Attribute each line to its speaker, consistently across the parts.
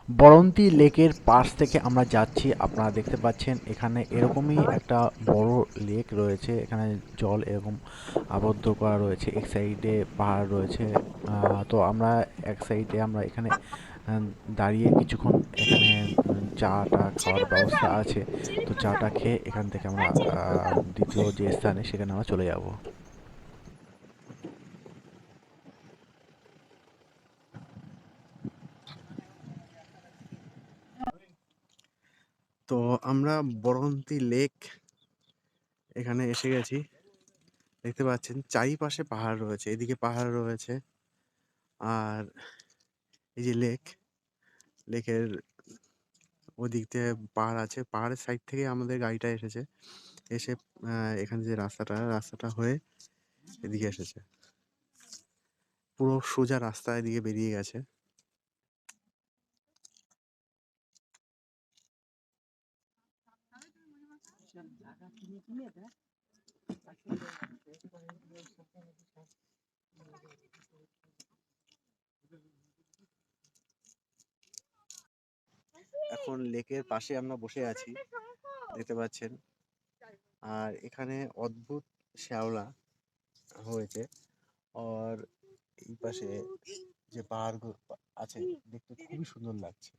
Speaker 1: বরন্তী লেকের পাশ থেকে আমরা যাচ্ছি। আপনারা দেখতে পাচ্ছেন এখানে এরকমই একটা বড় লেক রয়েছে। এখানে জল এরকম আবদ্ধ করা রয়েছে। এক সাইডে পাহাড় রয়েছে। তো আমরা এক সাইডে আমরা এখানে আহ, দাঁড়িয়ে কিছুক্ষণ এখানে চা-টা খাওয়ার ব্যবস্থা আছে। তো চা-টা খেয়ে এখান থেকে আমরা দ্বিতীয় যে স্থানে সেখানে আমরা চলে যাব। তো আমরা বরন্তী লেক এখানে এসে গেছি। দেখতে পাচ্ছেন চারিপাশে পাহাড় রয়েছে, এদিকে পাহাড় রয়েছে। আর এই যে লেকের ওদিক দিয়ে পাহাড় আছে, পাহাড়ের সাইড থেকে আমাদের গাড়িটা এসেছে। এসে এখানে যে রাস্তাটা হয়ে এদিকে এসেছে। পুরো সোজা রাস্তা এদিকে বেরিয়ে গেছে। এখন লেকের পাশে আমরা বসে আছি, দেখতে পাচ্ছেন। আর এখানে অদ্ভুত শ্যাওলা হয়েছে। আর এই পাশে যে পাহাড় আছে, দেখতে খুবই সুন্দর লাগছে।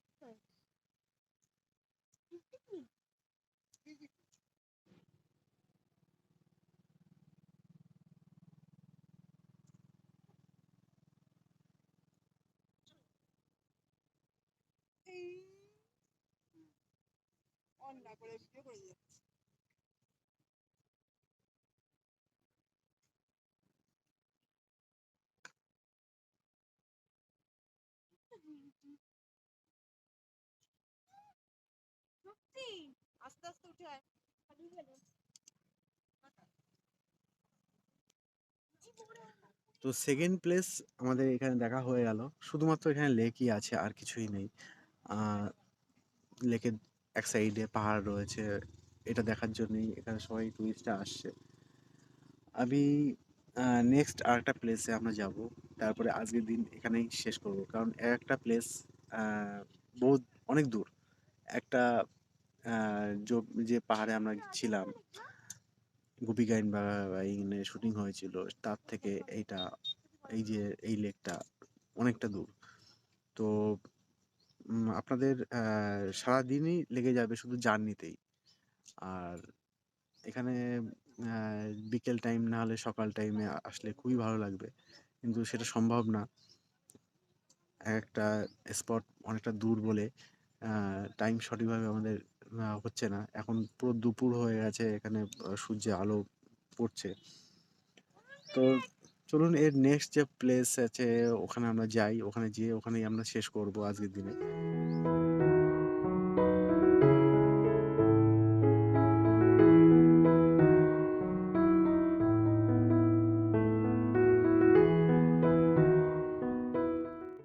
Speaker 1: তো সেকেন্ড প্লেস আমাদের এখানে দেখা হয়ে গেল। শুধুমাত্র এখানে লেকই আছে, আর কিছুই নেই। লেকের এক সাইডে পাহাড় রয়েছে, এটা দেখার জন্যই এখানে সবাই টুরিস্টরা আসছে। আমি নেক্সট আরেকটা প্লেসে আমরা যাব। তারপরে আজকের দিন এখানেই শেষ করব, কারণ একটা প্লেস বহুত অনেক দূর। একটা যে পাহাড়ে আমরা ছিলাম, গুপি গাইন বা এইখানে শুটিং হয়েছিল, তার থেকে এইটা, এই যে এই লেকটা অনেকটা দূর। তো আপনাদের সারাদিনই লেগে যাবে শুধু জার্নিতেই। আর এখানে বিকেল টাইম না হলে সকাল টাইমে আসলে খুবই ভালো লাগবে, কিন্তু সেটা সম্ভব না। একটা স্পট অনেকটা দূর বলে টাইম সঠিকভাবে আমাদের হচ্ছে না। এখন পুরো দুপুর হয়ে গেছে, এখানে সূর্যের আলো পড়ছে। তো চলুন এর নেক্সট যে প্লেস আছে ওখানে আমরা যাই, ওখানে যেয়ে ওখানেই আমরা শেষ করব আজকের দিনে।